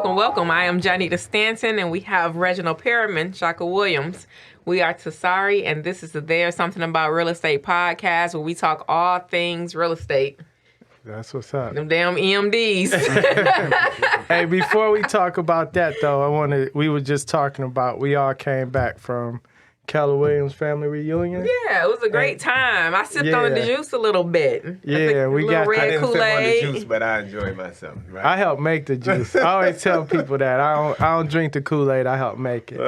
welcome. I am Janita Stanton, and we have Reginald Perriman, Shaka Williams. We are TSARE, and this is the There's Something About Real Estate podcast, where we talk all things real estate. That's what's up. Them damn EMDs. Hey, before we talk about that, though, we were just talking about, we all came back from Keller Williams family reunion. Yeah, it was a great time. I sipped on the juice a little bit. Yeah, we got red I didn't Kool-Aid. sip on the juice, but I enjoyed myself. Right? I helped make the juice. I always tell people that I don't drink the Kool-Aid. I help make it.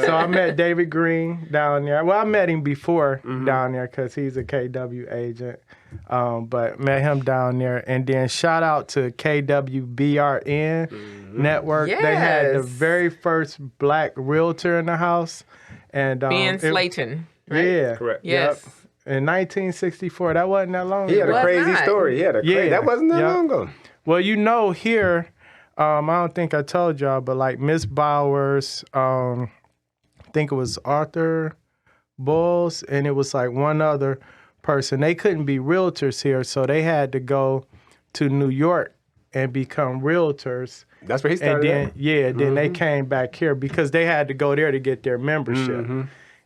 So I met David Green down there. Well, I met him before down there because he's a KW agent. But met him down there. And then shout out to KWBRN Network. Yes. They had the very first black realtor in the house. And Ben Slayton. Right? Yeah. Correct. Yes. Yep. In 1964. That wasn't that long ago. He had a Was crazy not. story. He had a Yeah. that wasn't that Yep. long ago. Well, you know, here, I don't think I told y'all, but like Miss Bowers, I think it was Arthur Bulls, and it was like one other person. They couldn't be realtors here, so they had to go to New York and become realtors. That's where he And started. then, then they came back here because they had to go there to get their membership.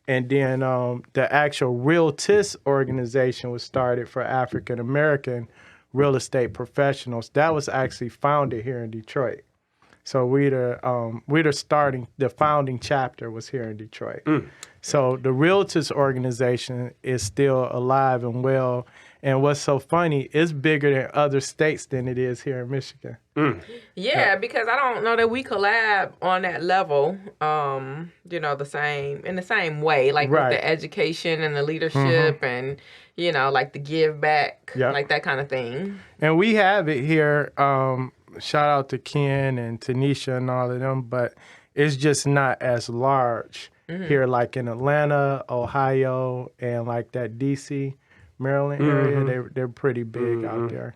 And then the actual Realtist organization was started for African American real estate professionals. That was actually founded here in Detroit. So the founding chapter was here in Detroit. So the Realtist organization is still alive and well. And what's so funny, it's bigger than other states than it is here in Michigan. Yeah, because I don't know that we collab on that level, in the same way, like with the education and the leadership and, like the give back, like that kind of thing. And we have it here. Shout out to Ken and Tanisha and all of them, but it's just not as large here, like in Atlanta, Ohio, and like that DC, Maryland area. They're pretty big out there.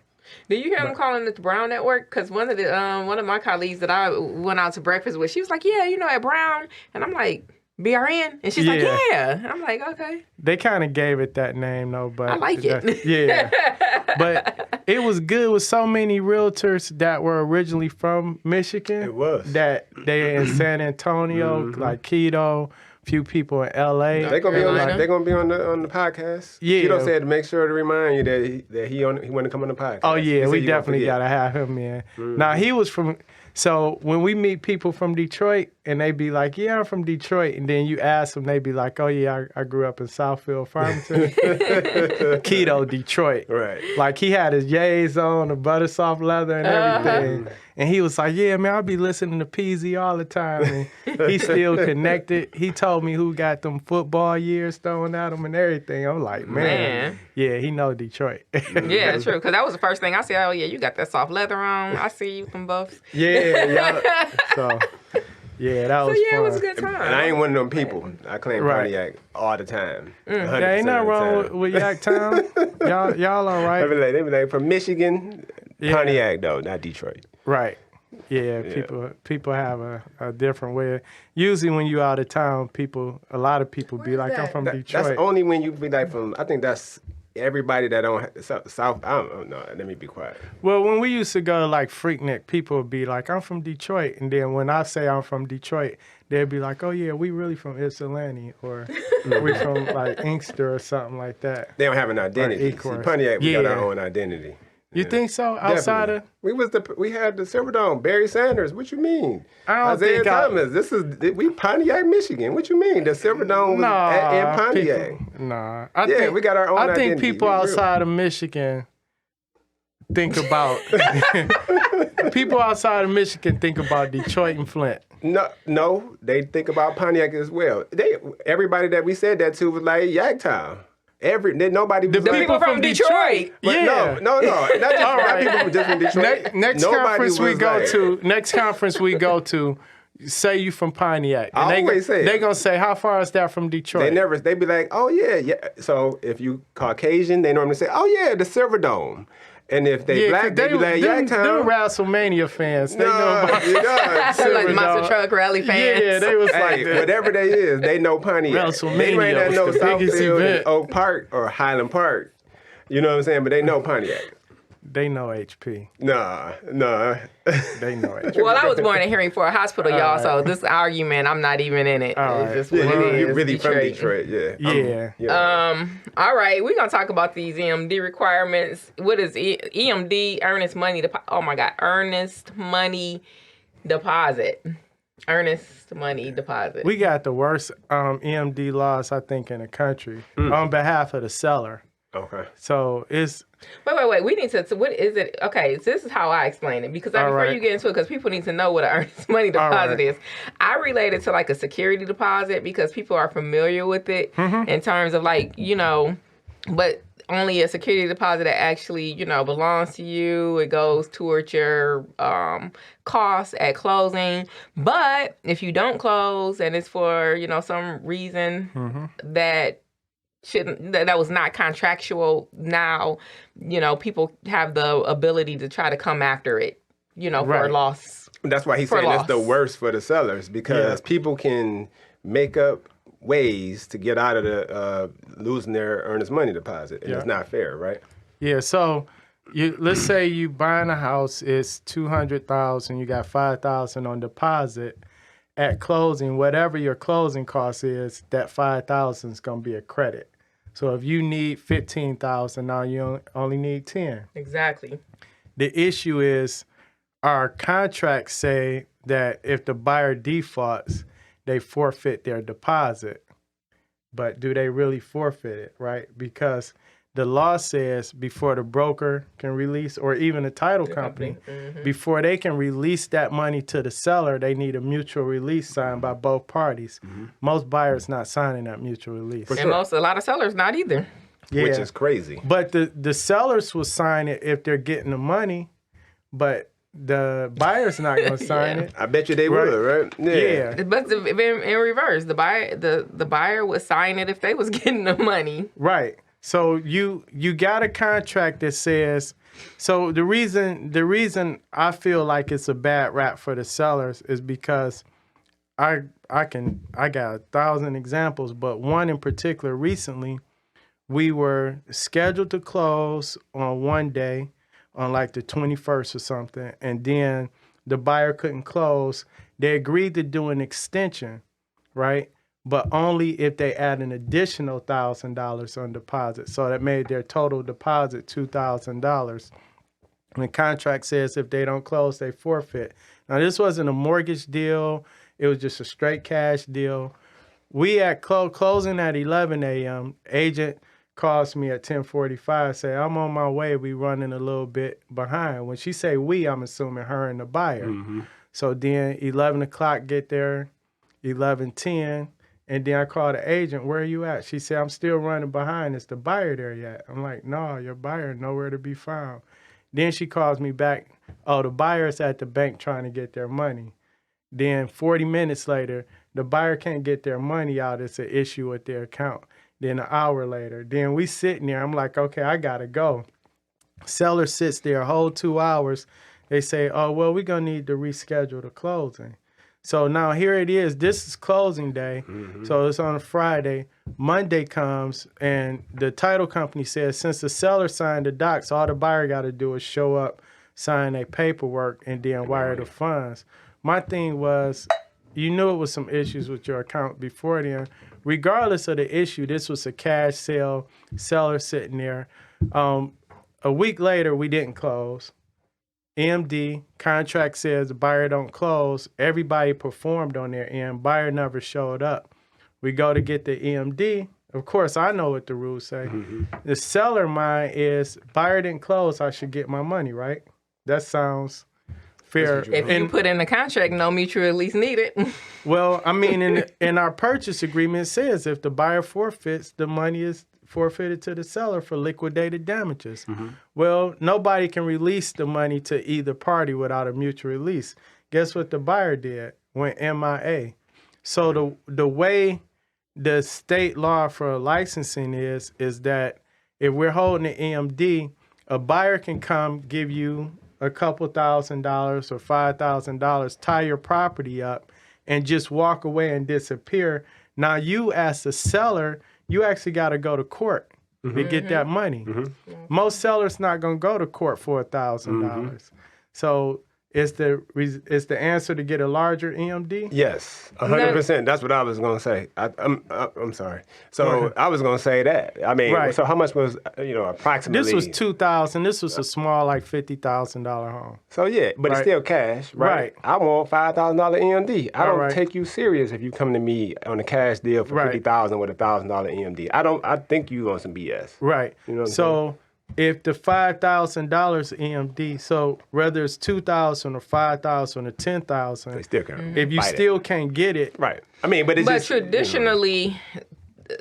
Do you hear them calling it the Brown Network? Because one of my colleagues that I went out to breakfast with, she was like, "Yeah, at Brown," and I'm like, "BRN," and she's like, "Yeah." And I'm like, "Okay." They kind of gave it that name though, but I like it. Yeah, but it was good with so many realtors that were originally from Michigan. It was that they in San Antonio, like Keto. Few people in LA. They're gonna be on. They're gonna be on the podcast. Yeah. Keto said to make sure to remind you that he want to come on the podcast. Oh yeah, He we said definitely gotta have him in. Now he was from. So when we meet people from Detroit and they be like, "Yeah, I'm from Detroit," and then you ask them, they be like, "Oh yeah, I grew up in Southfield, Farmington, Keto, Detroit." Right. Like he had his Yays on, the butter soft leather and everything. And he was like, "Yeah, man, I be listening to PZ all the time." And he's still connected. He told me who got them football years thrown at him and everything. I'm like, man. Yeah, he know Detroit. Yeah, true. Because that was the first thing I said. "Oh yeah, you got that soft leather on. I see you from buffs." Yeah. So, yeah, that was fun. It was a good time. And I ain't one of them people. I claim Pontiac all the time. There ain't nothing wrong with Yak Town. Y'all all right. They be like from Michigan, Pontiac though, not Detroit. Right. Yeah, people have a different way. Usually when you out of town, a lot of people be like, "I'm from Detroit." That's only when you be like from. I think that's everybody that don't South. I don't know. Let me be quiet. Well, when we used to go to like Freaknik, people would be like, "I'm from Detroit," and then when I say I'm from Detroit, they'd be like, "Oh yeah, we really from Ypsilanti," or "We from like Inkster" or something like that. They don't have an identity. See, Pontiac, we got our own identity. You think so? Outside of we had the Silverdome, Barry Sanders. What you mean? I don't Isaiah think Thomas. We Pontiac, Michigan. What you mean? The Silverdome was in Pontiac. We got our own identity. I think people outside of Michigan think about people outside of Michigan think about Detroit and Flint. No, they think about Pontiac as well. Everybody that we said that to was like Yaktown. Nobody was the people from Detroit. No. Not people just from Detroit. Next conference we go to, say you from Pontiac. And I always say they gonna say, "How far is that from Detroit?" They be like, "Oh yeah." So if you Caucasian, they normally say, "Oh yeah, the Silverdome." And if they black, they be like, Them Yaktown. WrestleMania fans, they know about like monster truck rally fans. Yeah, they was like that. Whatever they is, they know Pontiac. WrestleMania They might not know was the biggest Southfield event. and Oak Park or Highland Park. You know what I'm saying? But they know Pontiac. They know HP. Nah. They know HP. Well, I was born in Henry Ford Hospital, y'all. So this argument, I'm not even in it. It's just what it is. You're really Detroit. from Detroit, Yeah. All right, we're gonna talk about these EMD requirements. What is EMD? Earnest money deposit. Oh my God, earnest money deposit. Earnest money deposit. We got the worst EMD laws, I think, in the country on behalf of the seller. Okay. So it's... Wait. We need to. So what is it? Okay, so this is how I explain it because before you get into it, because people need to know what an earnest money deposit is. I relate it to like a security deposit because people are familiar with it in terms of like, but only a security deposit that actually, belongs to you. It goes towards your costs at closing. But if you don't close and it's for, some reason that was not contractual, now, people have the ability to try to come after it, for loss. That's why he's saying it's the worst for the sellers because people can make up ways to get out of the losing their earnest money deposit, and it's not fair, right? Yeah. So let's say you buying a house, it's $200,000, you got $5,000 on deposit. At closing, whatever your closing cost is, that $5,000 is gonna be a credit. So if you need $15,000, now you only need $10,000. Exactly. The issue is our contracts say that if the buyer defaults, they forfeit their deposit. But do they really forfeit it, right? Because the law says before the broker can release, or even the title company, before they can release that money to the seller, they need a mutual release signed by both parties. Most buyers not signing that mutual release. And a lot of sellers not either. Yeah. Which is crazy. But the sellers will sign it if they're getting the money, but the buyer's not going to sign it. I bet you they would, right? Yeah. But in reverse, the buyer would sign it if they was getting the money. Right. So you got a contract that says, so the reason I feel like it's a bad rap for the sellers is because I got 1,000 examples, but one in particular recently, we were scheduled to close on one day on like the 21st or something, and then the buyer couldn't close. They agreed to do an extension, right? But only if they add an additional $1,000 on deposit. So that made their total deposit $2,000. And the contract says if they don't close, they forfeit. Now, this wasn't a mortgage deal. It was just a straight cash deal. We at closing at 11 a.m., agent calls me at 10:45, say, I'm on my way. We running a little bit behind. When she say we, I'm assuming her and the buyer. So then 11 o'clock get there, 11:10. And then I called the agent, where are you at? She said, I'm still running behind. Is the buyer there yet? I'm like, no, your buyer nowhere to be found. Then she calls me back, oh, the buyer's at the bank trying to get their money. Then 40 minutes later, the buyer can't get their money out. It's an issue with their account. Then an hour later, then we sitting there. I'm like, okay, I got to go. Seller sits there a whole 2 hours. They say, oh, well, we're going to need to reschedule the closing. So now here it is. This is closing day. So it's on a Friday. Monday comes, and the title company says, since the seller signed the docs, all the buyer got to do is show up, sign their paperwork, and then wire the funds. My thing was, you knew it was some issues with your account before then. Regardless of the issue, this was a cash sale, seller sitting there. A week later, we didn't close. EMD, contract says the buyer don't close. Everybody performed on their end. Buyer never showed up. We go to get the EMD. Of course, I know what the rules say. The seller mind is, buyer didn't close, I should get my money, right? That sounds fair. If you put in the contract, no mutual release needed. Well, I mean, in our purchase agreement, it says if the buyer forfeits, the money is forfeited to the seller for liquidated damages. Well, nobody can release the money to either party without a mutual release. Guess what the buyer did? Went MIA. So the way the state law for licensing is that if we're holding an EMD, a buyer can come give you a couple $1,000s or $5,000, tie your property up, and just walk away and disappear. Now you as the seller, you actually got to go to court to get that money. Most sellers not gonna go to court for $1,000. So is the answer to get a larger EMD? Yes, 100%. That's what I was gonna say. I'm sorry. So I was gonna say that. I mean, so how much was approximately? This was $2,000. This was a small like $50,000 home. So yeah, but it's still cash, right? I want $5,000 EMD. I don't take you serious if you come to me on a cash deal for $50,000 with $1,000 EMD. I think you on some BS. Right. You know what I'm saying? If the $5,000 EMD, so whether it's $2,000 or $5,000 or $10,000, they still can't. If you still can't get it, right? I mean, but traditionally,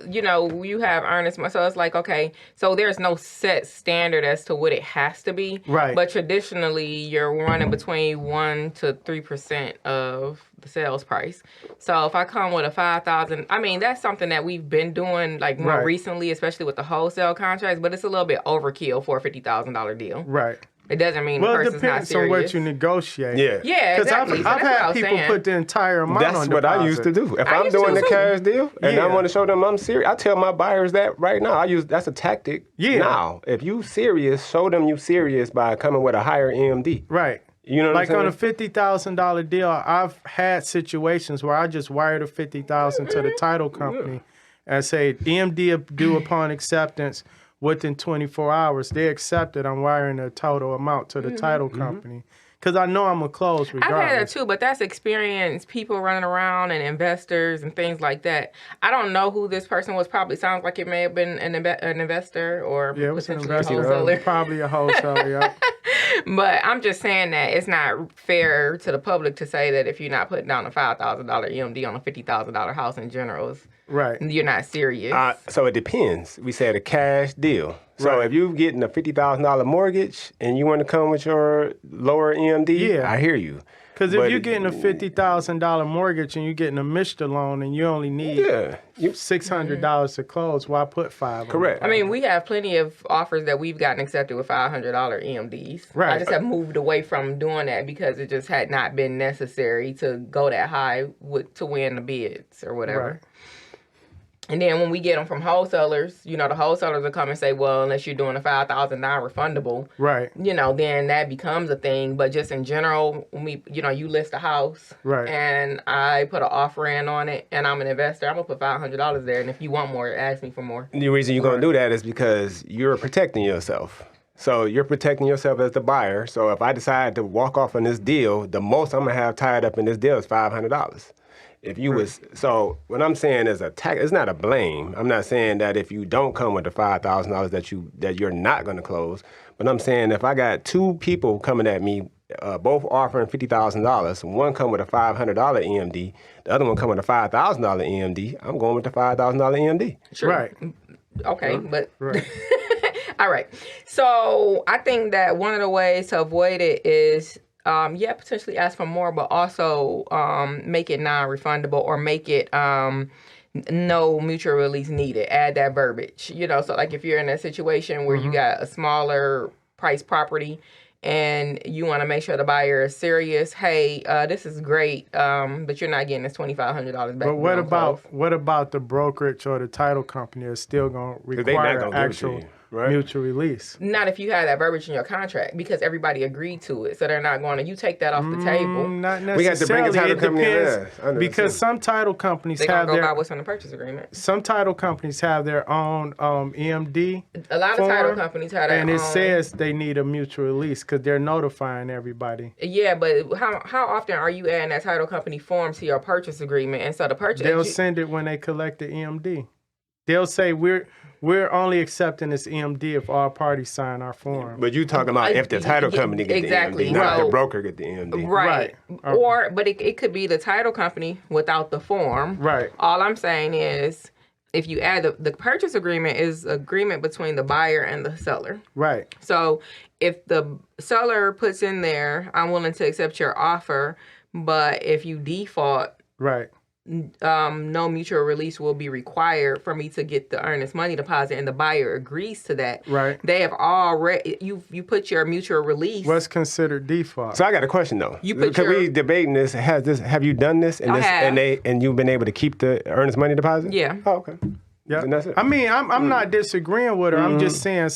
you have earnest money. So it's like, okay, so there's no set standard as to what it has to be. Right. But traditionally, you're running between 1% to 3% of the sales price. So if I come with a $5,000, I mean, that's something that we've been doing like more recently, especially with the wholesale contracts, but it's a little bit overkill for a $50,000 deal. Right. It doesn't mean the person's not serious. Well, it depends on what you negotiate. Yeah, exactly. Because I've had people put the entire amount on deposit. That's what I used to do. If I'm doing the cash deal and I want to show them I'm serious, I tell my buyers that right now. That's a tactic. Yeah. Now, if you serious, show them you serious by coming with a higher EMD. Right. You know what I'm saying? On a $50,000 deal, I've had situations where I just wired a $50,000 to the title company and say EMD due upon acceptance. Within 24 hours, they accepted I'm wiring a total amount to the title company. Because I know I'm going to close regardless. I've had that too, but that's experienced people running around and investors and things like that. I don't know who this person was. Probably sounds like it may have been an investor or potentially a wholesaler. Probably a wholesaler, yeah. But I'm just saying that it's not fair to the public to say that if you're not putting down a $5,000 EMD on a $50,000 house in general, you're not serious. So it depends. We said a cash deal. So if you're getting a $50,000 mortgage and you want to come with your lower EMD, I hear you. Because if you're getting a $50,000 mortgage and you're getting a Mr. loan and you only need $600 to close, why put $500? Correct. I mean, we have plenty of offers that we've gotten accepted with $500 EMDs. Right. I just have moved away from doing that because it just had not been necessary to go that high to win the bids or whatever. Right. And then when we get them from wholesalers, the wholesalers will come and say, well, unless you're doing a $5,000 refundable, then that becomes a thing. But just in general, when you list a house and I put an offer in on it and I'm an investor, I'm going to put $500 there. And if you want more, ask me for more. The reason you're going to do that is because you're protecting yourself. So you're protecting yourself as the buyer. So if I decide to walk off on this deal, the most I'm going to have tied up in this deal is $500. If you so what I'm saying is it's not a blame. I'm not saying that if you don't come with the $5,000 that you're not going to close. But I'm saying if I got two people coming at me, both offering $50,000, one come with a $500 EMD, the other one come with a $5,000 EMD, I'm going with the $5,000 EMD. Sure. Right. Okay, but all right. So I think that one of the ways to avoid it is potentially ask for more, but also make it non-refundable or make it no mutual release needed. Add that verbiage. So like if you're in a situation where you got a smaller price property and you want to make sure the buyer is serious, hey, this is great, but you're not getting this $2,500 back. But what about the brokerage or the title company is still going to require actual mutual release? Not if you have that verbiage in your contract, because everybody agreed to it. So they're not going to, you take that off the table. Not necessarily. We got to bring a title company in. Because some title companies have go by what's on the purchase agreement. Some title companies have their own EMD. A lot of title companies have their own. And it says they need a mutual release because they're notifying everybody. Yeah, but how often are you adding that title company form to your purchase agreement? And so the purchase... They'll send it when they collect the EMD. They'll say, we're only accepting this EMD if all parties sign our form. But you talking about if the title company get the EMD, not the broker get the EMD. Right. But it could be the title company without the form. Right. All I'm saying is if you add the purchase agreement is agreement between the buyer and the seller. Right. So if the seller puts in there, I'm willing to accept your offer, but if you default, no mutual release will be required for me to get the earnest money deposit, and the buyer agrees to that. Right. They have already you put your mutual release. What's considered default? So I got a question though. We debating this. Have you done this? And you've been able to keep the earnest money deposit? Yeah. Oh, okay. Yeah. And that's it. I mean, I'm not disagreeing with her. I'm just saying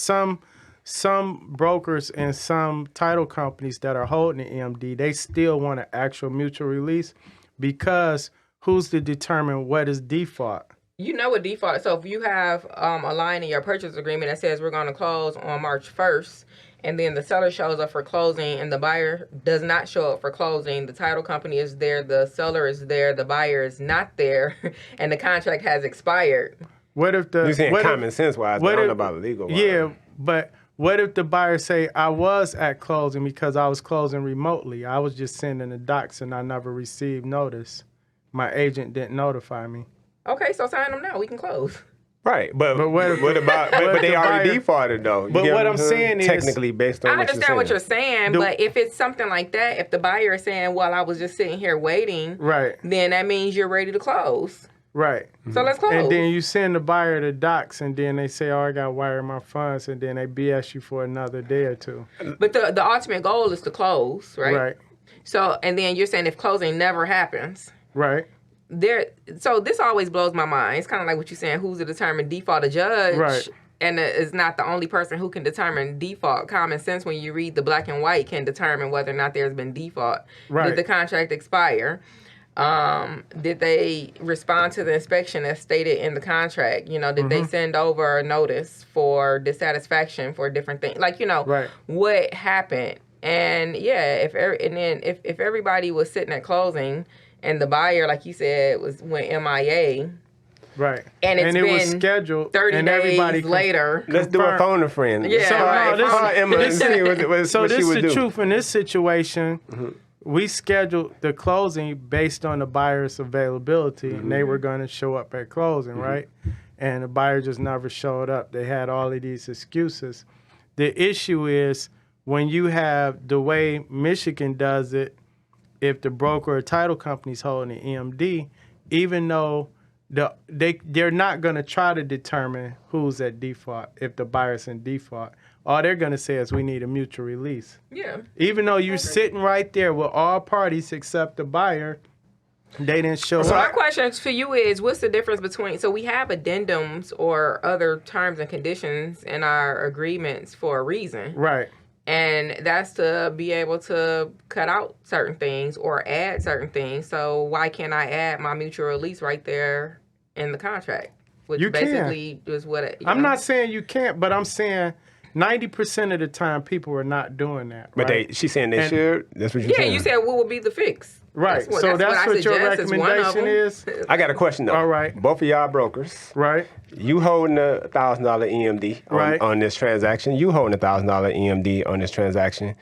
some brokers and some title companies that are holding the EMD, they still want an actual mutual release because who's to determine what is default? You know what default. So if you have a line in your purchase agreement that says we're going to close on March 1st, and then the seller shows up for closing and the buyer does not show up for closing, the title company is there, the seller is there, the buyer is not there, and the contract has expired. What if the You're saying common sense wise, but I don't know about legal wise. Yeah, but what if the buyer say, I was at closing because I was closing remotely. I was just sending the docs and I never received notice. My agent didn't notify me. Okay, so sign them now. We can close. Right, but what about? But they already defaulted though. But what I'm saying is, technically based on I understand what you're saying, but if it's something like that, if the buyer is saying, "Well, I was just sitting here waiting," right, then that means you're ready to close. Right. So let's close. And then you send the buyer the docs, and then they say, "Oh, I got to wire my funds," and then they BS you for another day or two. But the ultimate goal is to close, right? Right. So, and then you're saying if closing never happens, right? So this always blows my mind. It's kind of like what you're saying. Who's to determine default? A judge, right? And is not the only person who can determine default. Common sense, when you read the black and white, can determine whether or not there's been default. Right. Did the contract expire? Did they respond to the inspection as stated in the contract? Did they send over a notice for dissatisfaction for different things? right. What happened? And if everybody was sitting at closing and the buyer, like you said, went MIA. Right. And it was scheduled 30 and days everybody later. Let's do a phone a friend. Yeah, so, right. This is the truth in this situation. We scheduled the closing based on the buyer's availability, and they were going to show up at closing, right? And the buyer just never showed up. They had all of these excuses. The issue is when you have the way Michigan does it, if the broker or title company's holding the EMD, even though they're not going to try to determine who's at default if the buyer's in default. All they're going to say is we need a mutual release. Yeah. Even though you're sitting right there with all parties except the buyer, they didn't show up. So my question for you is, what's the difference between, so we have addendums or other terms and conditions in our agreements for a reason. Right. And that's to be able to cut out certain things or add certain things. So why can't I add my mutual release right there in the contract? Which you basically is what I'm not saying you can't, but I'm saying 90% of the time people are not doing that. But right? she's saying they should. That's what you're saying. Yeah, you said what would be the fix? Right. That's what your recommendation is. I got a question though. All right. Both of y'all brokers. Right. You holding a $1,000 EMD on this transaction. You holding a $1,000 EMD on this transaction.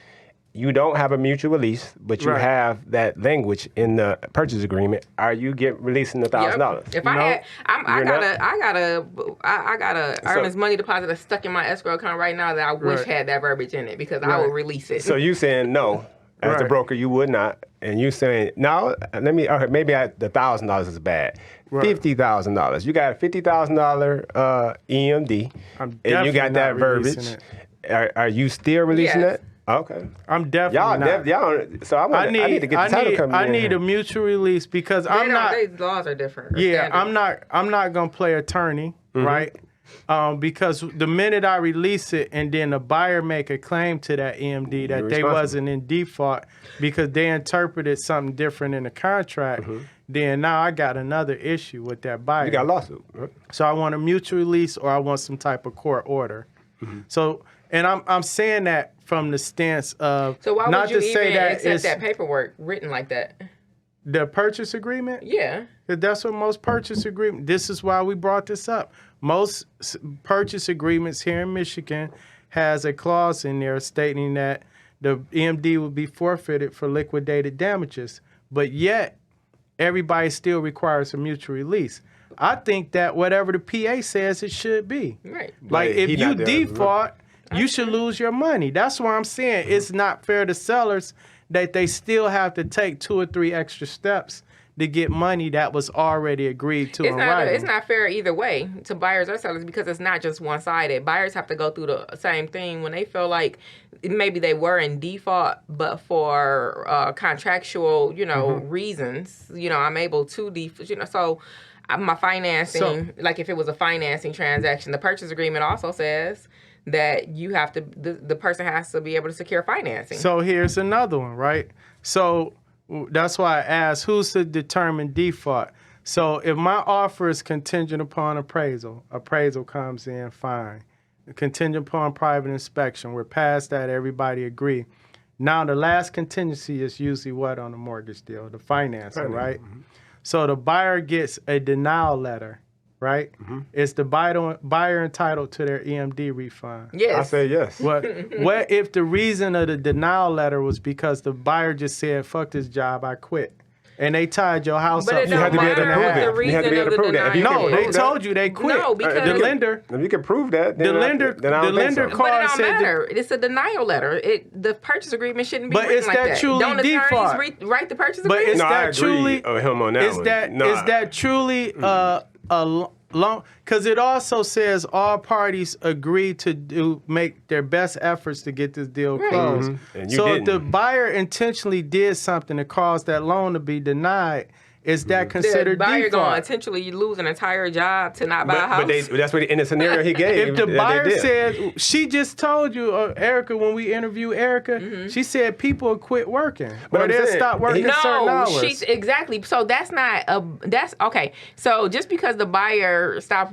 You don't have a mutual release, but you have that language in the purchase agreement. Are you releasing the $1,000? If I got a Earnest money deposit that's stuck in my escrow account right now that I wish had that verbiage in it because I would release it. So you saying no? As the broker, you would not, and you saying no. Maybe the $1,000 is bad. $50,000. You got a $50,000 EMD, and you got that verbiage. Are you still releasing it? Okay. I'm definitely not. So I need to get the title company. I need a mutual release because these laws are different. Yeah, I'm not gonna play attorney, right? Because the minute I release it and then the buyer make a claim to that EMD that they wasn't in default because they interpreted something different in the contract, then now I got another issue with that buyer. You got a lawsuit. Right? So I want a mutual release or I want some type of court order. So, and I'm saying that from the stance of so why not would you to say even that accept it's that paperwork written like that? The purchase agreement? Yeah. That's what most purchase agreements, this is why we brought this up. Most purchase agreements here in Michigan has a clause in there stating that the EMD will be forfeited for liquidated damages, but yet everybody still requires a mutual release. I think that whatever the PA says it should be. Right. Like if you default, you should lose your money. That's why I'm saying it's not fair to sellers that they still have to take 2 or 3 extra steps to get money that was already agreed to in writing. It's not fair either way to buyers or sellers because it's not just one-sided. Buyers have to go through the same thing when they feel like maybe they were in default, but for contractual, reasons, I'm able to default, so my financing, like if it was a financing transaction, the purchase agreement also says that you have to, the person has to be able to secure financing. So here's another one, right? So that's why I asked, who's to determine default? So if my offer is contingent upon appraisal comes in, fine. Contingent upon private inspection, we're past that, everybody agree. Now the last contingency is usually what on a mortgage deal? The financing, right? Mm-hmm. So the buyer gets a denial letter, right? Mm-hmm. Is the buyer entitled to their EMD refund? Yes. I say yes. What if the reason of the denial letter was because the buyer just said, fuck this job, I quit? And they tied your house up. You have to be able to prove it. You have to be able to prove that. No, they told you they quit. No, because the lender. If you can prove that, then the lender called and said, matter. It's a denial letter. The purchance agreement shouldn't be written like that. But is that truly default? Don't attorneys write the purchase agreement? But is that truly? Him on that is that truly a long? Because it also says all parties agree to make their best efforts to get this deal closed. Mm-hmm. So if the buyer intentionally did something to cause that loan to be denied, is that considered default? The buyer going to intentionally lose an entire job to not buy a house? But that's what in the scenario he gave. If the buyer said, she just told you, Erica, when we interviewed Erica, she said people would quit working. But they'll stop working certain hours. Exactly. So that's not that's okay. So just because the buyer stop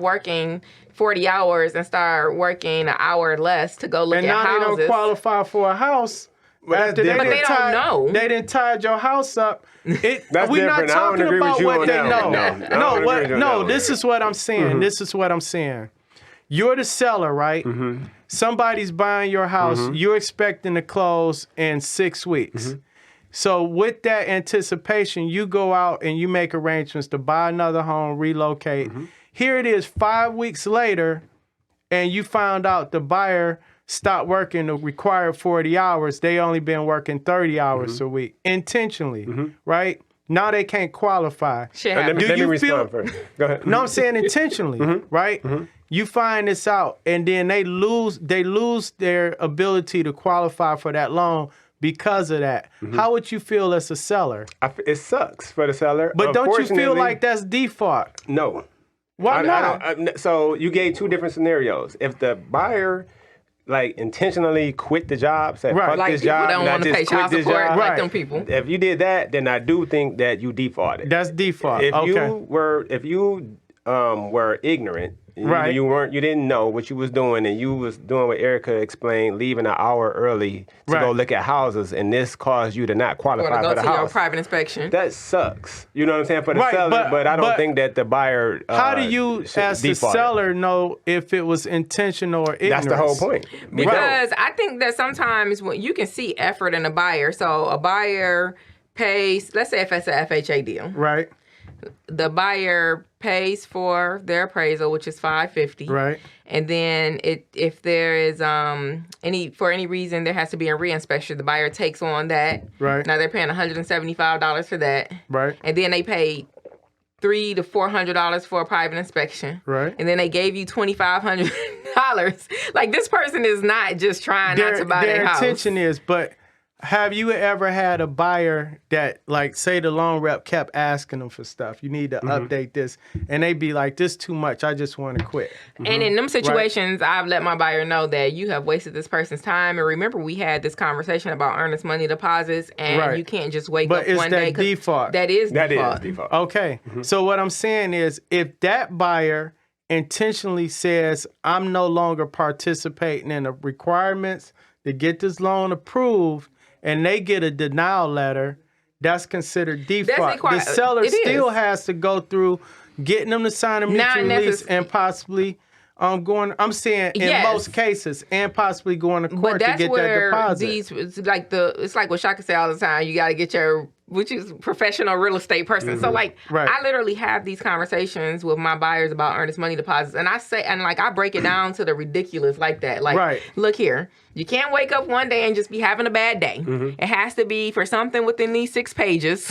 working 40 hours and start working an hour less to go look at houses. And now they don't qualify for a house. But they don't know. They didn't tie your house up. That's we're different. not talking about what they know. No, this is what I'm saying. Mm-hmm. This is what I'm saying. You're the seller, right? Mm-hmm. Somebody's buying your house. Mm-hmm. You're expecting to close in 6 weeks. Mm-hmm. So with that anticipation, you go out and you make arrangements to buy another home, relocate. Mm-hmm. Here it is 5 weeks later, and you found out the buyer stopped working the required 40 hours. They only been working 30 hours a week intentionally, right? Now they can't qualify. Let me respond first. Go ahead. No, I'm saying intentionally, right? Mm-hmm. You find this out, and then they lose their ability to qualify for that loan because of that. Mm-hmm. How would you feel as a seller? It sucks for the seller. But don't you feel like that's default? No. Why not? So you gave two different scenarios. If the buyer intentionally quit the job, said fuck this job, don't want to pay child support like them people. If you did that, then I do think that you defaulted. That's default. If you were ignorant, you didn't know what you was doing, and you was doing what Erica explained, leaving an hour early to go look at houses, and this caused you to not qualify for the house. Your private inspection. That sucks. You know what I'm saying, for the seller, but I don't think that the buyer. How do you, as the seller, know if it was intentional or ignorance? That's the whole point. Because I think that sometimes when you can see effort in a buyer, so a buyer pays. Let's say if it's an FHA deal, right? The buyer pays for their appraisal, which is $550. Right. And then if there is for any reason there has to be a reinspection, the buyer takes on that. Right. Now they're paying $175 for that. Right. And then they pay $300 to $400 for a private inspection. Right. And then they gave you $2,500. Like, this person is not just trying not to buy their house. Their intention is, but have you ever had a buyer that, say the loan rep kept asking them for stuff? You need to update this. And they be like, this too much. I just want to quit. Mm-hmm. And in them situations, I've let my buyer know that you have wasted this person's time. And remember, we had this conversation about earnest money deposits, and you can't just wake up one day. But is that default? That is default. Okay. Mm-hmm. So what I'm saying is, if that buyer intentionally says, I'm no longer participating in the requirements to get this loan approved, and they get a denial letter, that's considered default. The seller still has to go through getting them to sign a mutual release and possibly I'm saying in most cases, and possibly going to court to get that deposit. It's like what Shaka say all the time, you got to get which is professional real estate person. So I literally have these conversations with my buyers about earnest money deposits, and I say, and I break it down to the ridiculous like that. Look here, you can't wake up one day and just be having a bad day. Mm-hmm. It has to be for something within these 6 pages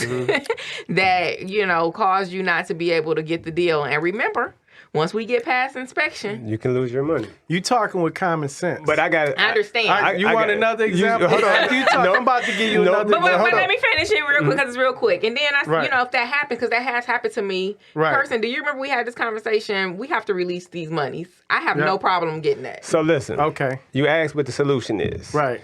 that caused you not to be able to get the deal. And remember, once we get past inspection, You can lose your money. You talking with common sense. But I got. I understand. You want another example? Hold on. I'm about to give you another But example. let me finish it real quick because it's real quick. And then, Right. if that happens, because that has happened to me, Right. person, do you remember we had this conversation? We have to release these monies. I have no problem getting that. So listen. Okay. You asked what the solution is. Right.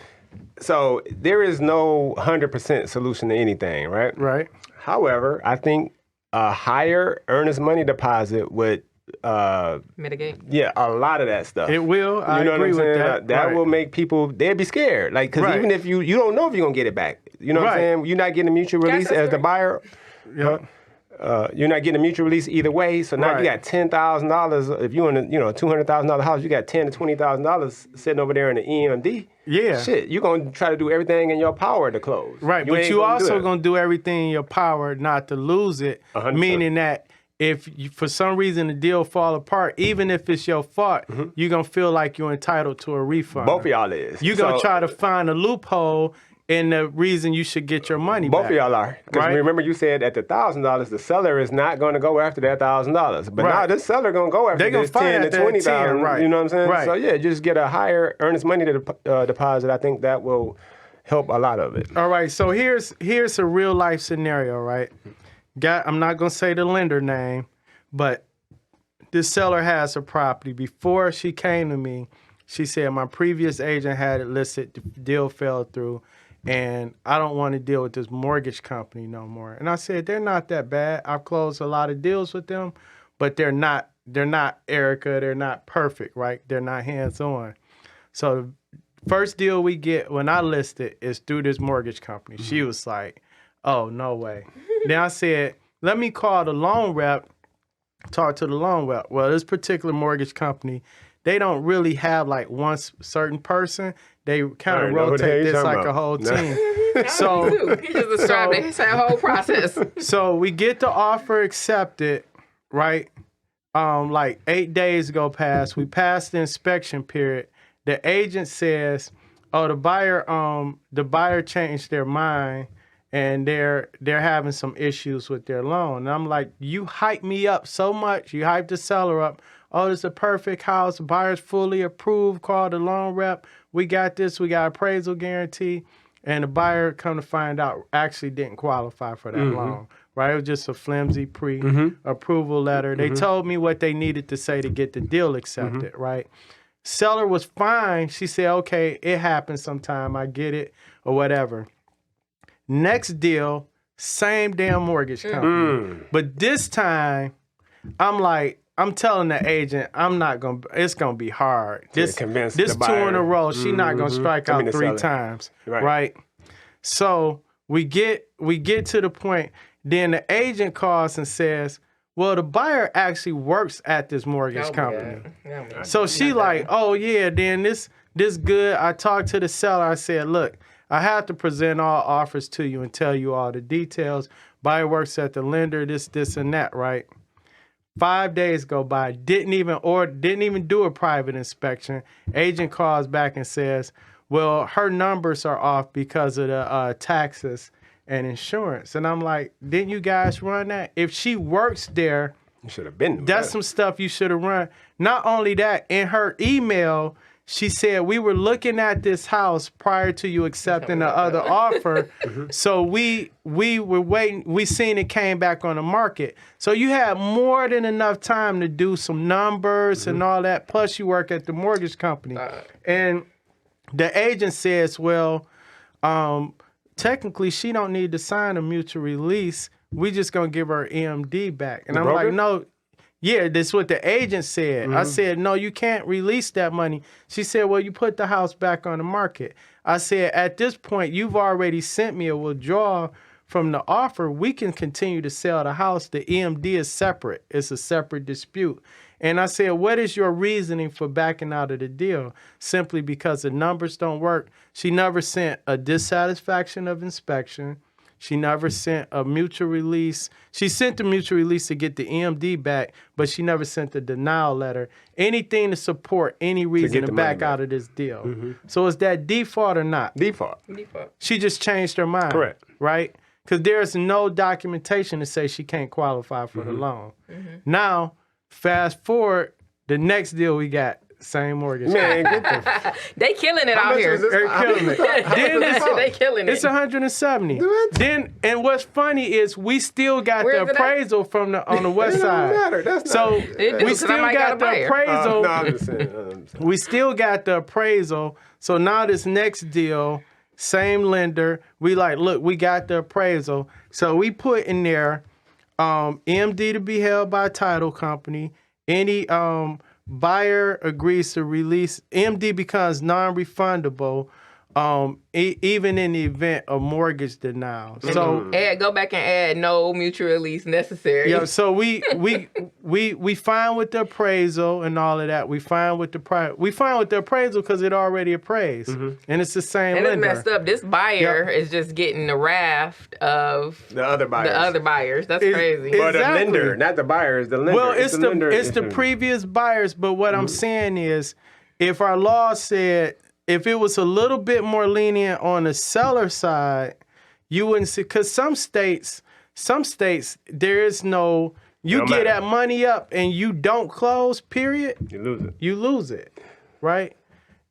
So there is no 100% solution to anything, right? Right. However, I think a higher earnest money deposit would, Mitigate. a lot of that stuff. It will. I You know agree what I'm with saying? that. That Right. will make people, they'd be scared. Like, because Right. even if you don't know if you're going to get it back. You know what I'm Right. saying? You're not getting a mutual release that's as the right. buyer. Yeah. You're not getting a mutual release either way. So now Right. you got $10,000. If you're in a $200,000 house, you got $10,000 to $20,000 sitting over there in the EMD. Yeah. Shit, you're going to try to do everything in your power to close. Right, You but ain't you gonna do also that. going to do everything in your power not to lose it, 100%. meaning that if you, for some reason the deal fall apart, even if it's your fault, you're going to feel like you're entitled to a refund. Both of y'all is. You're going to So, try to find a loophole in the reason you should get your money Both back. of y'all are. Because Right. remember you said at the $1,000, the seller is not going to go after that $1,000. But Right. now this seller going to go after They gonna this fight 10 to at that 20,000. 10, right. You know what I'm saying? Right. So yeah, just get a higher earnest money to deposit. I think that will help a lot of it. All right, so here's a real life scenario, right? I'm not going to say the lender name, but this seller has a property. Before she came to me, she said my previous agent had it listed, the deal fell through, and I don't want to deal with this mortgage company no more. And I said, they're not that bad. I've closed a lot of deals with them, but they're not Erica, they're not perfect, right? They're not hands-on. So the first deal we get when I list it is through this mortgage company. She was like, oh, no way. Then I said, let me call the loan rep, talk to the loan rep. Well, this particular mortgage company, they don't really have like one certain person. They kind of know who the hell rotate you this talking like a about. whole No. team. So, He just described that whole process. so we get the offer accepted, right? Like 8 days go past. We pass the inspection period. The agent says, "Oh, the buyer changed their mind, and they're having some issues with their loan." And I'm like, "You hyped me up so much. You hyped the seller up. Oh, it's a perfect house. The buyer's fully approved. Call the loan rep. We got this. We got appraisal guarantee." And the buyer, come to find out, actually didn't qualify for that loan. Right? It was just a flimsy pre-approval letter. They told me what they needed to say to get the deal accepted, right? Seller was fine. She said, okay, it happens sometime. I get it, or whatever. Next deal, same damn mortgage company. But this time, I'm telling the agent, it's going to be hard. This convince this the two in a buyer. row, she not going to strike out the 3 seller. times, Right. right? So we get to the point, then the agent calls and says, well, the buyer actually works at this mortgage company. So she like, oh yeah, then this good. I talked to the seller. I said, look, I have to present all offers to you and tell you all the details. Buyer works at the lender, this and that, right? 5 days go by, didn't even do a private inspection. Agent calls back and says, well, her numbers are off because of the taxes and insurance. And I'm like, didn't you guys run that? If she works there, You should have been doing that's that. some stuff you should have run. Not only that, in her email, she said, we were looking at this house prior to you accepting the other offer. So we were waiting. We seen it came back on the market. So you had more than enough time to do some numbers and all that. Plus you work at the mortgage company. And the agent says, well, technically she don't need to sign a mutual release. We just going to give her EMD back. And I'm broker? like, no. Yeah, that's what the agent said. I said, no, you can't release that money. She said, well, you put the house back on the market. I said, at this point, you've already sent me a withdrawal from the offer. We can continue to sell the house. The EMD is separate. It's a separate dispute. And I said, what is your reasoning for backing out of the deal? Simply because the numbers don't work. She never sent a dissatisfaction of inspection. She never sent a mutual release. She sent the mutual release to get the EMD back, but she never sent the denial letter. Anything to support any reason to the back money out of this deal. So is that default or not? Default. She just changed her mind. Correct. Right? Because there's no documentation to say she can't qualify for the loan. Now, Fast forward, the next deal we got, same mortgage. Man, get the They killing it out here. They're killing it. Then They killing it. it's 170. Then, and what's funny is we still got Where's the it at? appraisal on the west It don't side. matter. That's So not. It do, we 'cause I still might got gotta the buy it. appraisal. No, I'm just saying. We still got the appraisal. So now this next deal, same lender. We like, look, we got the appraisal. So we put in there EMD to be held by a title company. Any buyer agrees to release, EMD becomes non-refundable even in the event of mortgage denial. So Go back and add no mutual release necessary. yeah, so we fine with the appraisal and all of that. We fine with the appraisal because it already appraised, and it's the same And it's lender. messed up. This buyer is just getting the raft of The other buyers. That's crazy. it- Or the Exactly. lender, not the buyer, it's the lender. Well, it's the lender. it's the previous buyers, but what I'm saying is, if our law said if it was a little bit more lenient on the seller side, you wouldn't see, because some states there is no, you Don't get matter. that money up and you don't close, period, You lose it. you lose it, right?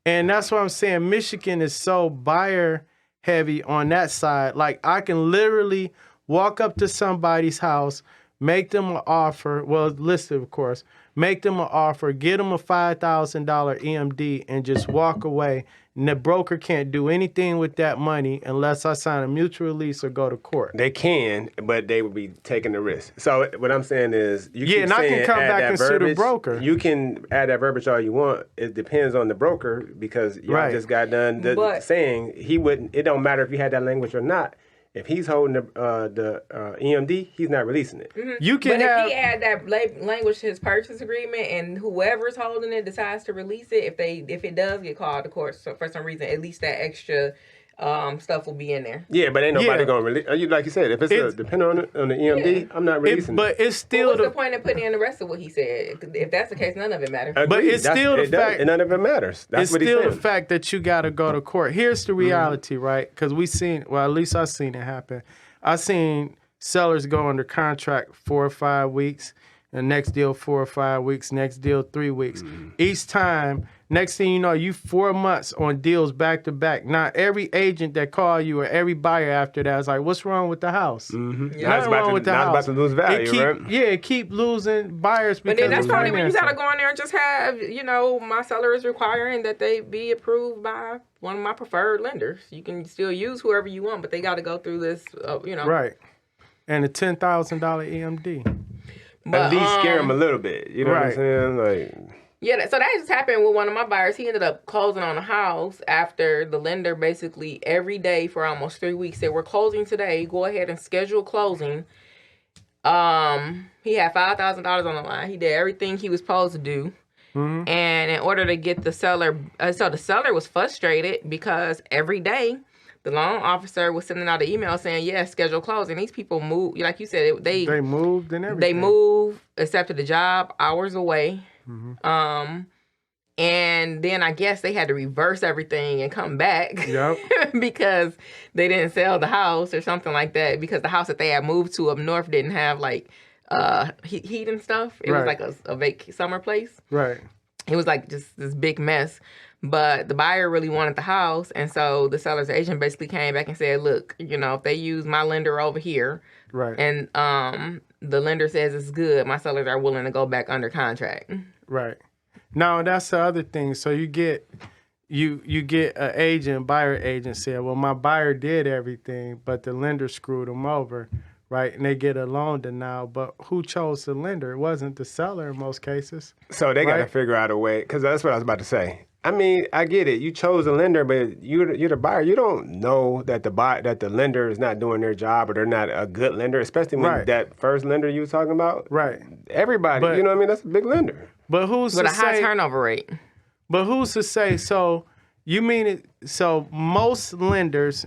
And that's what I'm saying. Michigan is so buyer heavy on that side. Like, I can literally walk up to somebody's house, make them an offer, well, listed, of course, make them an offer, get them a $5,000 EMD, and just walk away. And the broker can't do anything with that money unless I sign a mutual release or go to court. They can, but they would be taking the risk. So what I'm saying is, you Yeah, keep and I can saying come add back that and sue the verbiage. broker. You can add that verbiage all you want. It depends on the broker because y'all Right. just got done But- saying he wouldn't. It don't matter if you had that language or not. If he's holding the EMD, he's not releasing it. You can But have. if he add that language to his purchase agreement, and whoever's holding it decides to release it, if it does get called to court, so for some reason, at least that extra stuff will be in there. Yeah, but ain't nobody Yeah. gonna release. Like you said, if it's depending on the EMD, I'm not releasing it. But it's still What's the point of putting in the rest of what he said? If that's the case, none of it matters. But Agreed. it's still the fact- none of it matters. That's It's what he's still saying. the fact that you got to go to court. Here's the reality, right? Because we seen, well, at least I seen it happen. I seen sellers go under contract 4 or 5 weeks, and next deal 4 or 5 weeks, next deal 3 weeks. Each time, next thing you know, you 4 months on deals back to back. Not every agent that call you or every buyer after that is like, "What's wrong with the house?" Now it's Nothing about wrong to- with the now it's house. about to lose value, right? Yeah, it keep losing buyers because But then that's of probably when you financing. gotta go in there and just have, my seller is requiring that they be approved by one of my preferred lenders. You can still use whoever you want, but they got to go through this, Right. And a $10,000 EMD. But, At least scare him a little bit. You know what I'm Right. saying? Like, Yeah, so that just happened with one of my buyers. He ended up closing on a house after the lender basically every day for almost 3 weeks said, "We're closing today. Go ahead and schedule closing." He had $5,000 on the line. He did everything he was supposed to do. And in order to get the seller, so the seller was frustrated because every day the loan officer was sending out an email saying, "Yes, schedule closing." These people move, like you said, They moved and everything. they moved, accepted the job hours away. And then I guess they had to reverse everything and come back Yep. because they didn't sell the house or something like that, because the house that they had moved to up north didn't have like heat and stuff. It was Right. like a summer place. Right. It was like just this big mess. But the buyer really wanted the house, and so the seller's agent basically came back and said, "Look, if they use my lender over here, Right. and the lender says it's good, my sellers are willing to go back under contract." Right. Now that's the other thing. So you get an agent, buyer agent said, "Well, my buyer did everything, but the lender screwed him over." Right. And they get a loan denial. But who chose the lender? It wasn't the seller in most cases. so they got to Right. figure out a way, because that's what I was about to say. I mean, I get it. You chose a lender, but you're the buyer. You don't know that the lender is not doing their job, or they're not a good lender, especially when Right. that first lender you was talking about. Right. Everybody, But- you know what I mean? That's a big lender. But who's With to a high say? turnover rate. But who's to say? So you mean it? So most lenders,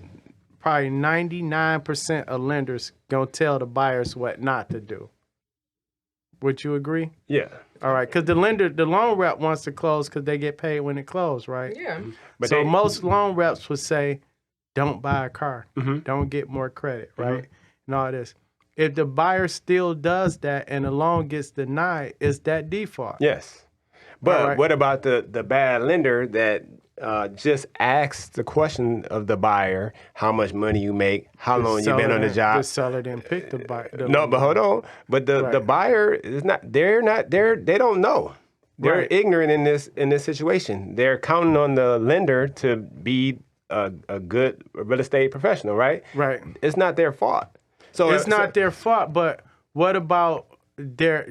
probably 99% of lenders, gonna tell the buyers what not to do. Would you agree? Yeah. All right, because the loan rep wants to close because they get paid when it closes, right? Yeah. But So they- most loan reps would say, don't buy a car, Mhm. don't get more credit, right? And all this. if the buyer still does that and the loan gets denied, is that default? Yes. But right. what about the bad lender that just asks the question of the buyer, how much money you make, how long you've been on the job? The seller didn't pick the buyer. No, but hold on. But the buyer is not. They don't know. They're ignorant in this situation. They're counting on the lender to be a good real estate professional, right? Right. It's not their fault. So it's not their fault. But what about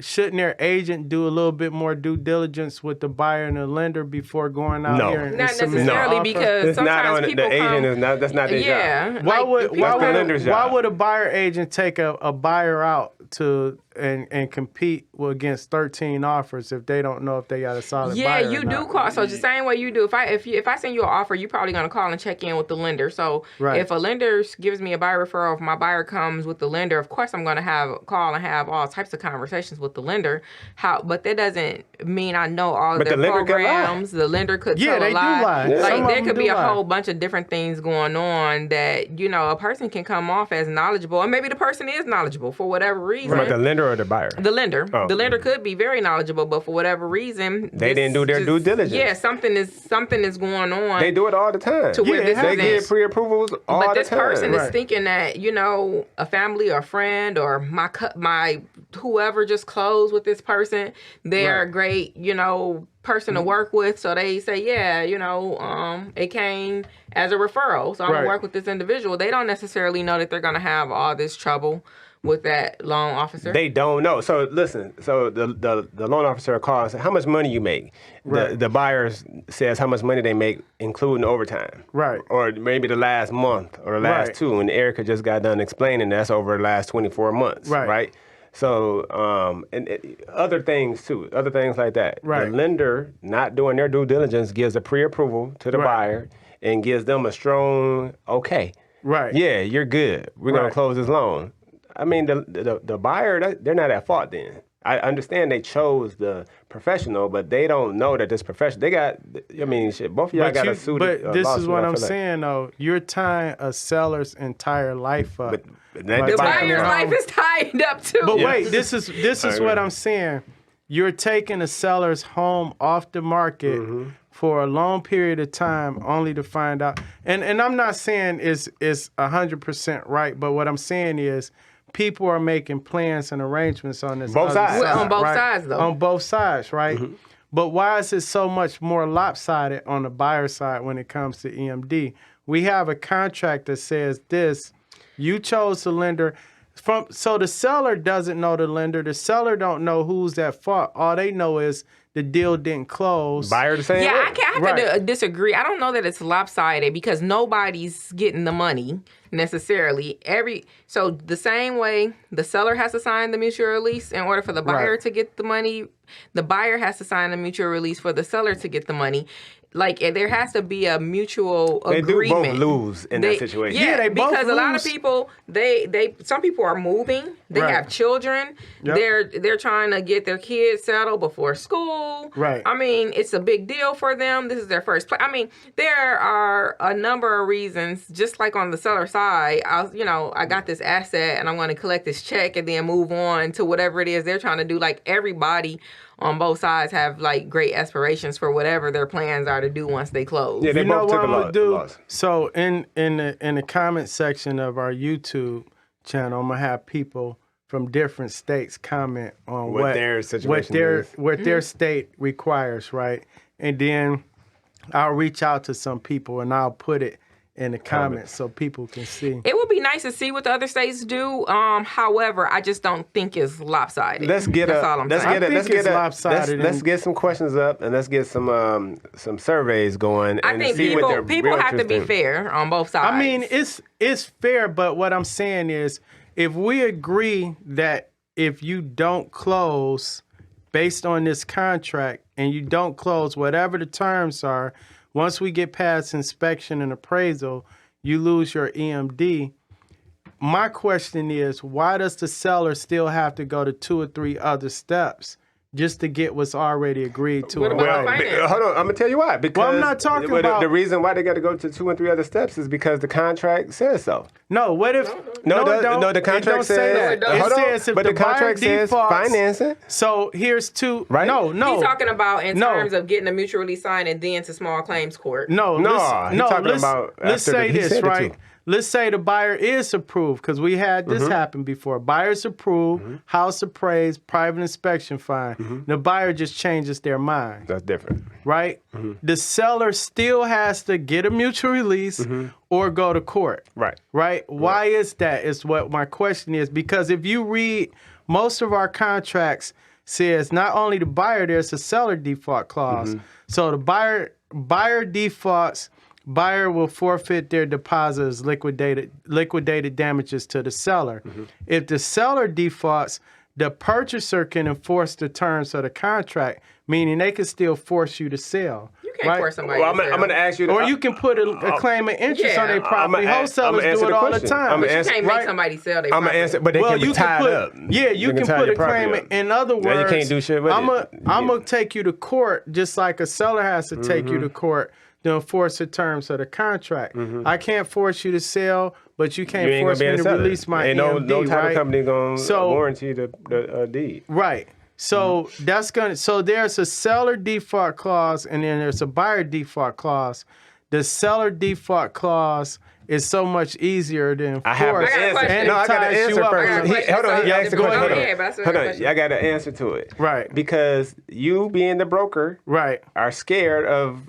shouldn't their agent do a little bit more due diligence with the buyer and the lender before going out here? And not necessarily, because it's sometimes not people the agent is not. That's not their job. Why would a buyer agent take a buyer out to and compete against 13 offers if they don't know if they got a solid buyer? Yeah, you do call. So the same way you do. If I send you an offer, you're probably gonna call and check in with the lender. So if a lender gives me a buyer referral, if my buyer comes with the lender, of course I'm gonna call and have all types of conversations with the lender. But that doesn't mean I know all of their programs. The lender could tell a lie. They do lie. Like there could be a whole bunch of different things going on that a person can come off as knowledgeable, and maybe the person is knowledgeable for whatever reason. But the lender or the buyer? The lender. Oh. The lender could be very knowledgeable, but for whatever reason, they didn't do their due diligence. Yeah, something is going on. They do it all the time. They get pre-approvals all the time. But this person is thinking that a family or a friend or my whoever just closed with this person, they're a great person to work with, so they say it came as a referral, so I'm gonna work with this individual. They don't necessarily know that they're gonna have all this trouble with that loan officer. They don't know. So listen, the loan officer calls, how much money you make? The buyer says how much money they make, including overtime. Right. Or maybe the last month or the last 2, and Erica just got done explaining that's over the last 24 months. Right. So, and other things too, other things like that. Right. The lender not doing their due diligence gives a pre-approval to the buyer and gives them a strong okay. Right. Yeah, you're good. We're gonna close this loan. I mean, the buyer, they're not at fault then. I understand they chose the professional, but they don't know that this professional, both of y'all got a suit. But this is what I'm saying, though. You're tying a seller's entire life up. But the buyer's life is tied up too. But wait, this is what I'm saying. You're taking a seller's home off the market for a long period of time only to find out. And I'm not saying it's 100% right, but what I'm saying is people are making plans and arrangements on this. Both sides. On both sides, though. On both sides, right? Mm-hmm. But why is it so much more lopsided on the buyer side when it comes to EMD? We have a contract that says this. You chose the lender. So the seller doesn't know the lender. The seller don't know who's at fault. All they know is the deal didn't close. Buyer the same way. I have to disagree. I don't know that it's lopsided because nobody's getting the money necessarily. So the same way the seller has to sign the mutual release in order for the buyer to get the money, the buyer has to sign the mutual release for the seller to get the money. Like there has to be a mutual agreement. They do both lose in that situation. Yeah, because a lot of people, some people are moving. They have children. Yep. They're trying to get their kids settled before school. Right. I mean, it's a big deal for them. This is their first place. I mean, there are a number of reasons. Just like on the seller side, I got this asset and I'm going to collect this check and then move on to whatever it is they're trying to do. Like everybody on both sides have like great aspirations for whatever their plans are to do once they close. Yeah, they both took a loss. So in the comment section of our YouTube channel, I'm gonna have people from different states comment on what their situation what their state requires, right? And then I'll reach out to some people and I'll put it in the comments so people can see. It would be nice to see what the other states do. However, I just don't think it's lopsided. Let's get some questions up and let's get some surveys going. I think people have to be fair on both sides. I mean, it's fair, but what I'm saying is, if we agree that if you don't close based on this contract and you don't close whatever the terms are, once we get past inspection and appraisal, you lose your EMD. My question is, why does the seller still have to go to 2 or 3 other steps just to get what's already agreed to. What in about writing. finance? Hold on, I'm gonna tell you why. Because I'm not talking about the reason why they got to go to 2 and 3 other steps is because the contract says so. No, what if... No, it don't. the It contract don't say says. that. It Hold on, says if but the buyer contract says defaults- financing. So here's two... Right? No. He's talking about in No. terms of getting a mutual release signed and then to small claims court. No, he's talking about Let's after say he this, said it right? too. Let's say the buyer is approved, because we had this happen before. Buyer's approved, house appraised, private inspection fine. The buyer just changes their mind, That's different. right? The seller still has to get a mutual release or go to court. Right. Right? Why is that? Is what my question is. Because if you read most of our contracts says not only the buyer, there's a seller default clause. So the buyer defaults, buyer will forfeit their deposit as liquidated damages to the seller. If the seller defaults, the purchaser can enforce the terms of the contract, meaning they can still force you to sell. You can't force somebody Well, to sell. I'm gonna ask you. Or you can put a claim of interest on their property. Wholesalers do it all the time. But you can't make somebody sell their I'm gonna property. answer, but they can be tied up. You can tie put your a claim. property up. In other words, Now you can't do shit with it. I'm gonna take you to court, just like a seller has to take you to court to enforce the terms of the contract. I can't force you to sell, but you can't You ain't force gonna be me able to to sell release it. my Ain't EMD, no title right? company gonna So- warranty the deed. Right. So that's gonna. So there's a seller default clause, and then there's a buyer default clause. The seller default clause is so much easier to enforce. I have an I got a answer. question. No, I got an ties you answer up. I got a first. question. Hold on, he asked the Go question. ahead, but I still got a Hold on, question. I got an answer to it. Right. Because you being the broker Right. are scared of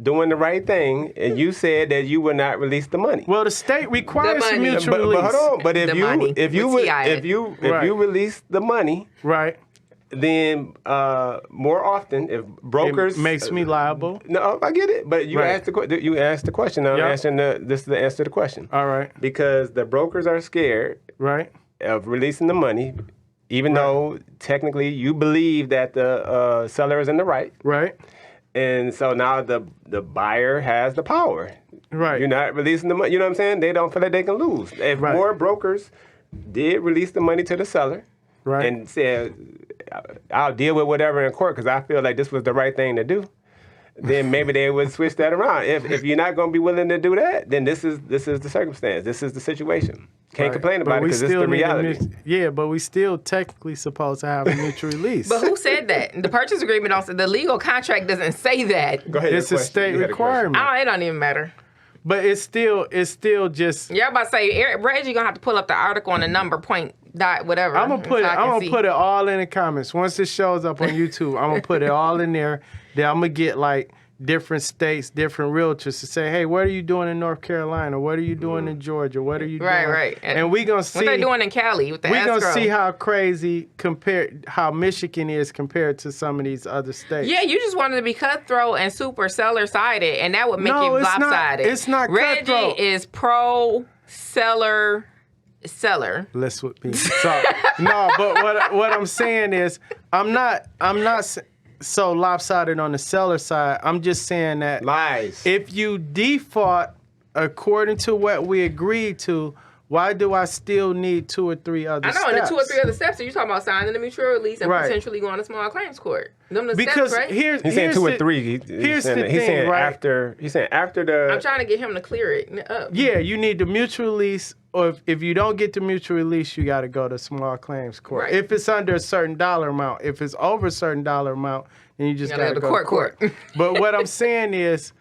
doing the right thing, and you said that you would not release the money. Well, the state requires money. mutual But release. hold on. But The money if you with TI. Right. release the money, Right. then more often if brokers It makes me liable. No, I get it. But you Right. asked the question. I'm Yep. answering this is the answer to the question. All right. Because the brokers are scared Right. of releasing the money, even though technically you believe that the seller is in the right. Right. And so now the buyer has the power. Right. You're not releasing the money. You know what I'm saying? They don't feel like they can lose. If Right. more brokers did release the money to the seller Right. and said, I'll deal with whatever in court because I feel like this was the right thing to do, then maybe they would switch that around. If you're not going to be willing to do that, then this is the circumstance. This is the situation. Can't Right. complain But about it we because it's still the need a reality. Yeah, but we still technically supposed to have a mutual release. But who said that? The purchase agreement also, the legal contract doesn't say that. Go ahead. It's your a question. state You had a question. requirement. It don't even matter. But it's still just. Yeah, I'm about to say, Reggie gonna have to pull up the article on the number point dot whatever. I'm gonna put it. so I can I'm gonna see. put it all in the comments. Once it shows up on YouTube, I'm gonna put it all in there. Then I'm gonna get like different states, different realtors to say, "Hey, what are you doing in North Carolina? What are you doing in Georgia? What are you doing?" Right. And we gonna see What they doing in Cali with the we escrow. gonna see how crazy how Michigan is compared to some of these other states. Yeah, you just wanted to be cutthroat and super seller sided, and that would make No, it it's not. lopsided. It's not Reggie cutthroat. is pro seller. List with me. So no, but what I'm saying is I'm not so lopsided on the seller side. I'm just saying that Lies. if you default according to what we agreed to, why do I still need 2 or 3 other I know, steps? and the 2 or 3 other steps. So you talking about signing the mutual release and Right. potentially going to small claims court. Them the Because steps, right? here's He's saying 2 or the- 3. here's saying the that. He's thing, saying right? after. He's saying after the. I'm trying to get him to clear it up. Yeah, you need the mutual release, or if you don't get the mutual release, you got to go to small claims court. Right. If it's under a certain dollar amount, if it's over a certain dollar amount, then you just Gotta got to go to go court. But what I'm saying is,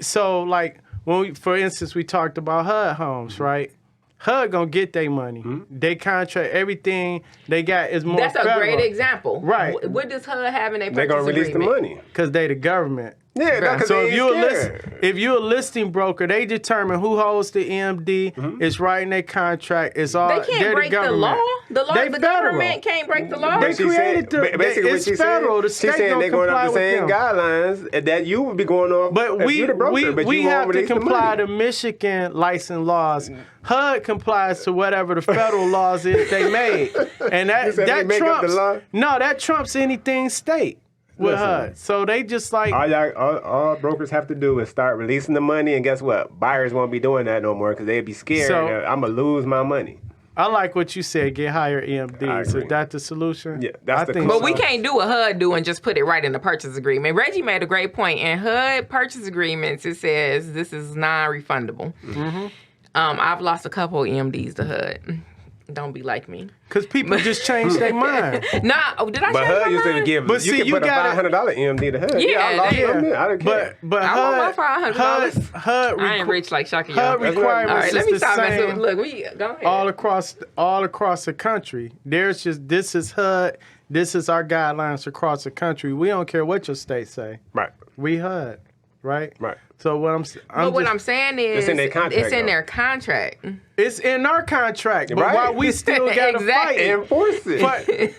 so like when we, for instance, we talked about HUD homes, right? HUD gonna get their money. They contract everything they got is more. That's a federal, great example. Right. What does HUD have in their They're purchase gonna release agreement? the money. because they the government. Yeah, no, 'cause So they if you scared. if you're a listing broker, they determine who holds the EMD. It's right in their contract. It's all. They they're can't break the government. law. The They the federal. government can't break the law. They What she created said- the- basically what it's she federal. The She's state saying don't they're going comply off the with same them. guidelines that you would be going off. But if we you're the broker, but we you have won't to release the comply money. to Michigan license laws. HUD complies to whatever the federal laws is they made, and that said they that make up the trumps. law? No, that trumps anything state with Listen. HUD. So they just like All brokers have to do is start releasing the money, and guess what? Buyers won't be doing that no more because they'd be scared. So- I'm gonna lose my money. I like what you said. Get higher EMDs. Is agree. that the solution? Yeah, that's the think But so. we can't do a HUD do and just put it right in the purchase agreement. Reggie made a great point. In HUD purchase agreements, it says this is non-refundable. Mm-hmm. I've lost a couple EMDs to HUD. Don't be like me. Because people just change their mind. Nah, did I But change HUD my used to mind? give. But You see, can you put a gotta- $500 EMD to HUD. Yeah, I lost they- it. I don't care. But I want my HUD, $500. HUD, I ain't rich like Shaka HUD y'all. requirements All right, let is me the stop messing with. same Look, we go ahead. all across the country. There's just this is HUD. This is our guidelines across the country. We don't care what your state say. Right. We HUD, right? Right. So what I'm saying is, It's in their contract, It's in though. their contract. it's in our contract, but Right. why we still gotta Exactly. fight? Enforce it.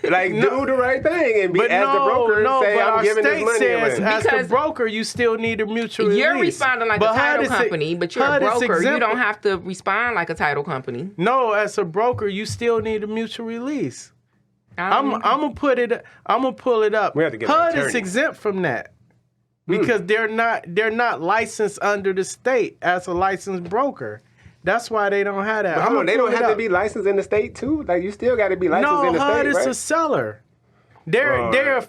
But- Like, do the right thing and be But as the broker say, but I'm our giving this state money says, away. as the Because broker, you still need a mutual release. You're responding like a But title HUD is- company, but you're a HUD is broker. You exempt- don't have to respond like a title company. No, as a broker, you still need a mutual release. I'm Um, gonna pull it up. We have to get an HUD is attorney. exempt from that because they're not licensed under the state as a licensed broker. That's why they don't have that. But hold on, they don't have to to be licensed in the state too? Like, you still got to be licensed No, in the HUD state, is right? a seller. They're a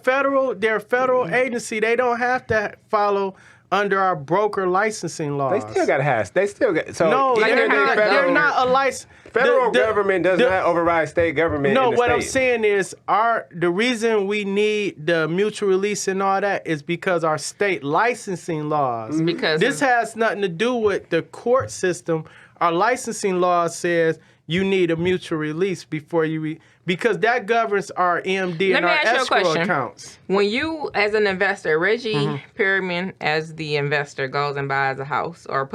federal agency. They don't have to follow under our broker licensing laws. They still got to have. They still got. So No, even they're if not- it's federal, they're not a license. Federal government does not override state government. No, in the what I'm state. saying is the reason we need the mutual release and all that is because our state licensing laws. Because this has nothing to do with the court system. Our licensing law says you need a mutual release before you because that governs our EMD Let and me our ask you a escrow question. accounts. When you, as an investor, Reggie Perryman, as the investor, goes and buys a house or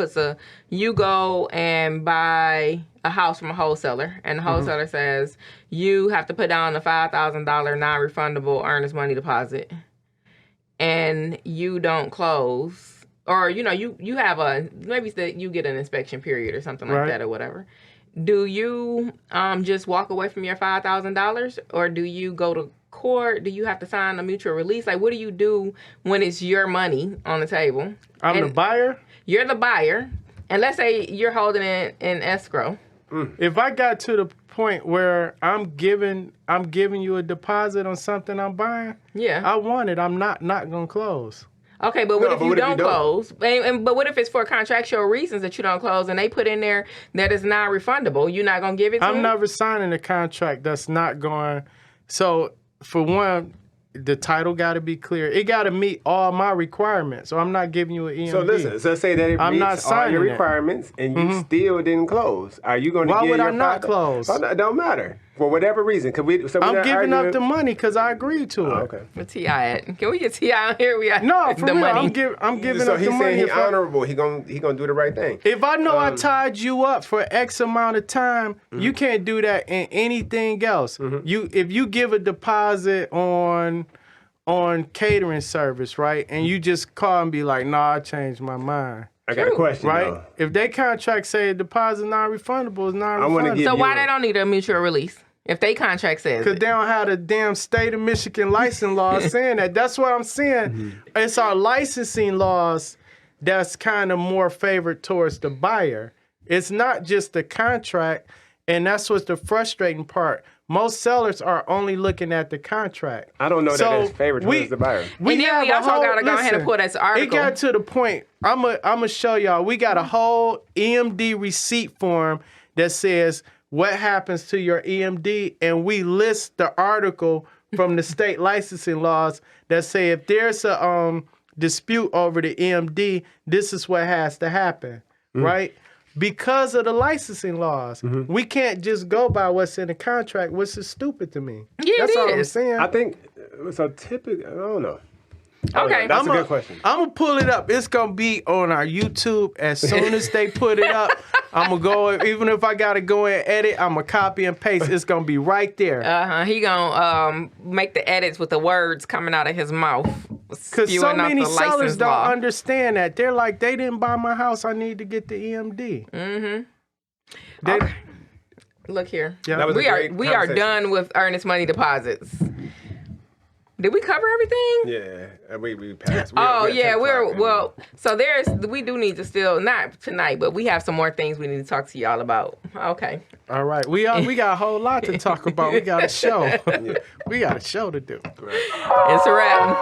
you go and buy a house from a wholesaler, and the wholesaler says you have to put down a $5,000 non-refundable earnest money deposit, and you don't close. Or, you have you get an inspection period or something like Right. that or whatever. Do you just walk away from your $5,000 or do you go to court? Do you have to sign a mutual release? Like, what do you do when it's your money on the table? I'm the buyer. You're the buyer. And let's say you're holding it in escrow. If I got to the point where I'm giving you a deposit on something I'm buying, Yeah. I want it. I'm not gonna close. Okay, but what No, if but you what if don't you don't? close? But what if it's for contractual reasons that you don't close and they put in there that it's non-refundable? You're not going to give it to I'm them? never signing a contract that's not going. So for one, the title got to be clear. It got to meet all my requirements. So I'm not giving you an EMD. So listen, so say that it I'm not meets all your signing it. requirements and you still didn't close. Are you going to Why give would your I not $5,000? close? Oh, no, it don't matter. For whatever reason. I'm giving up the money because I agreed to it. Okay. Where T.I. at? Can we get T.I. on here? We got No, for the real. money. I'm giving So up he's the money. saying he's if I- honorable. He gonna do the right thing. If I know I tied you up for X amount of time, you can't do that in anything else. If you give a deposit on catering service, right, and you just call and be like, "Nah, I changed my mind," I got a question, right? though. If they contract say deposit non-refundable, it's non-refundable. give So why you- they don't need a mutual release if they contract says Because it? they don't have the damn state of Michigan license laws saying that. That's what I'm saying. It's our licensing laws that's kind of more favored towards the buyer. It's not just the contract, and that's what's the frustrating part. Most sellers are only looking at the contract. I don't know that it's favored towards the buyer. And then we have also gotta go ahead and pull this article. It got to the point. I'm gonna show y'all. We got a whole EMD receipt form that says what happens to your EMD, and we list the article from the state licensing laws that say if there's a dispute over the EMD, this is what has to happen, right? Because of the licensing laws, we can't just go by what's in the contract, which is stupid to me. Yeah, That's it all I'm is. saying. I think so. Typically, I don't know. Okay. That's a good question. I'm gonna pull it up. It's gonna be on our YouTube as soon as they put it up. I'm gonna go. Even if I gotta go and edit, I'm gonna copy and paste. It's gonna be right there. He gonna make the edits with the words coming out of his mouth. Because so spewing out many the sellers license don't law. understand that. They're like, they didn't buy my house. I need to get the EMD. They, Okay. Look here. Yeah. That was a We are great we are conversation. done with earnest money deposits. Did we cover everything? Yeah, we passed. So we do need to still, not tonight, but we have some more things we need to talk to y'all about. Okay. All right. We got a whole lot to talk about. We got a show. We got a show to do. It's a wrap.